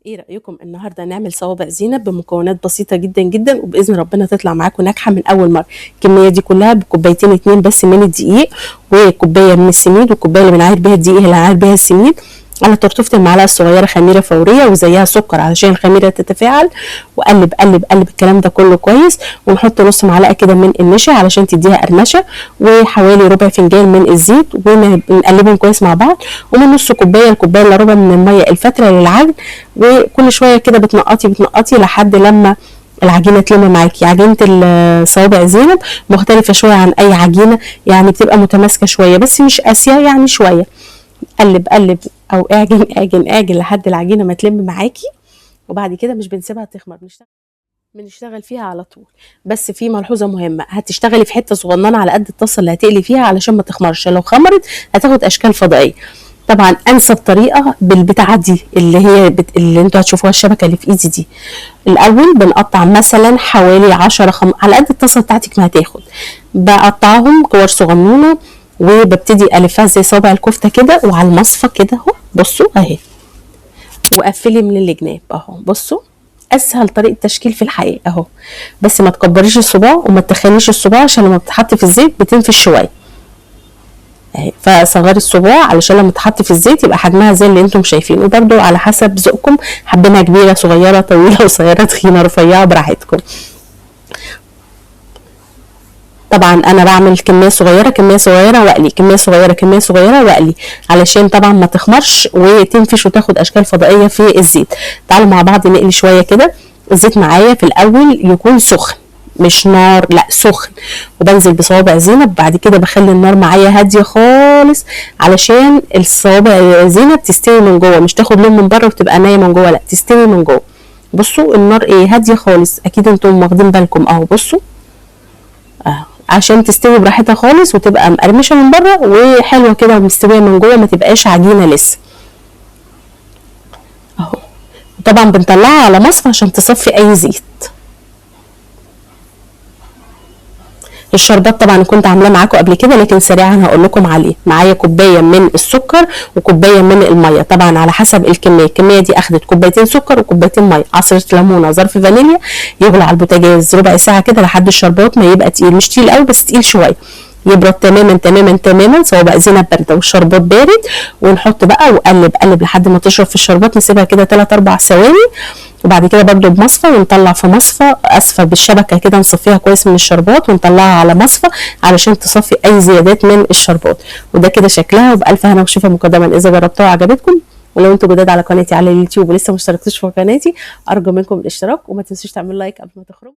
ايه رأيكم النهارده نعمل صوابع زينب بمكونات بسيطة جدا جدا، وبإذن ربنا تطلع معاكم ناجحة من أول مرة. الكمية دي كلها بكوبايتين 2 بس من الدقيق، وكوباية من السميد، والكوباية اللي بنعاير بيها الدقيق اللي هنعاير بيها السميد. على طرطوفة المعلقة الصغيرة خميرة فورية، وزيها سكر علشان الخميرة تتفاعل. وقلب قلب قلب الكلام ده كله كويس، ونحط نص معلقة كده من النشا علشان تديها قرمشة، وحوالي ربع فنجان من الزيت، ونقلبهم كويس مع بعض. ومن نص كوباية لكوباية الا ربع من المية الفترة للعجن. وكل شوية كده بتنقطي لحد لما العجينه تلم معاكي. عجينه الصوابع زينب مختلفه شويه عن اي عجينه، يعني بتبقى متماسكه شويه بس مش قاسيه يعني شويه. قلب قلب او اعجن اعجن اعجن لحد العجينه ما تلم معاكي، وبعد كده مش بنسيبها تخمر، بنشتغل فيها على طول. بس في ملحوظه مهمه، هتشتغلي في حته صغننه على قد الطاسه اللي هتقلي فيها علشان ما تخمرش، لو خمرت هتاخد اشكال فضائيه. طبعا انسب طريقه بالبتاعه دي اللي انتوا هتشوفوها الشبكه اللي في ايدي دي. الاول بنقطع مثلا حوالي 10 على قد الطاسه بتاعتك ما هتاخد، بقطعهم كور صغنونه، وببتدي الفها زي صابع الكفته كده، وعلى المصفى كده اهو. بصوا اهي، وقفلي من الجناب اهو. بصوا اسهل طريقه تشكيل في الحياه اهو. بس ما تكبريش الصباع وما تخنيش الصباع، عشان لما بتتحط في الزيت بتنفش شويه اهي. فصغري الصباع علشان لما تحط في الزيت يبقى حجمها زي اللي انتم شايفينه، وبرده على حسب ذوقكم، حابينها كبيره صغيره طويله قصيره تخينه رفيعه براحتكم. طبعا انا بعمل كميه صغيره كميه صغيره واقلي، كميه صغيره كميه صغيره واقلي، علشان طبعا ما تخمرش وتنفش وتاخد اشكال فضائيه في الزيت. تعالوا مع بعض نقلي شويه كده. الزيت معايا في الاول يكون سخن، مش نار، لا سخن. وبنزل بصوابع زينب، بعد كده بخلي النار معايا هاديه خالص، علشان الصوابع زينب تستوي من جوه، مش تاخد لون من بره وتبقى نايه من جوه، لا تستوي من جوه. بصوا النار ايه، هاديه خالص، اكيد انتم واخدين بالكم اهو. بصوا اهو، عشان تستوي براحتها خالص وتبقى مقرمشه من بره وحلوه كده ومستويه من جوه، ما تبقاش عجينه لسه اهو. طبعا بنطلعها على مصفى عشان تصفي اي زيت. الشربات طبعا كنت عاملاه معاكم قبل كده، لكن سريعا هقول لكم عليه. معايا كوبايه من السكر وكوبايه من الميه، طبعا على حسب الكميه. الكميه دي اخدت كوبايتين سكر وكوبايتين ميه، عصره ليمونه، ظرف فانيليا، يغلى على البوتاجاز ربع ساعه كده لحد الشربات ما يبقى تقيل، مش تقيل قوي بس تقيل شويه، يبرد تماما تماما تماما. صوابع زينب بارده والشربات بارد، ونحط بقى وقلب قلب لحد ما تشرب في الشربات. نسيبها كده 3 4 ثواني، وبعد كده برده بمصفى، ونطلع في مصفى اسفه بالشبكه كده، نصفيها كويس من الشربات ونطلعها على مصفى علشان تصفي اي زيادات من الشربات. وده كده شكلها، وبالف هنا وشفا مقدما اذا جربتوها وعجبتكم. ولو انتوا جداد على قناتي على اليوتيوب ولسه ما اشتركتوش في قناتي، ارجو منكم الاشتراك، وما تنسوش تعملوا لايك قبل ما تخرجوا.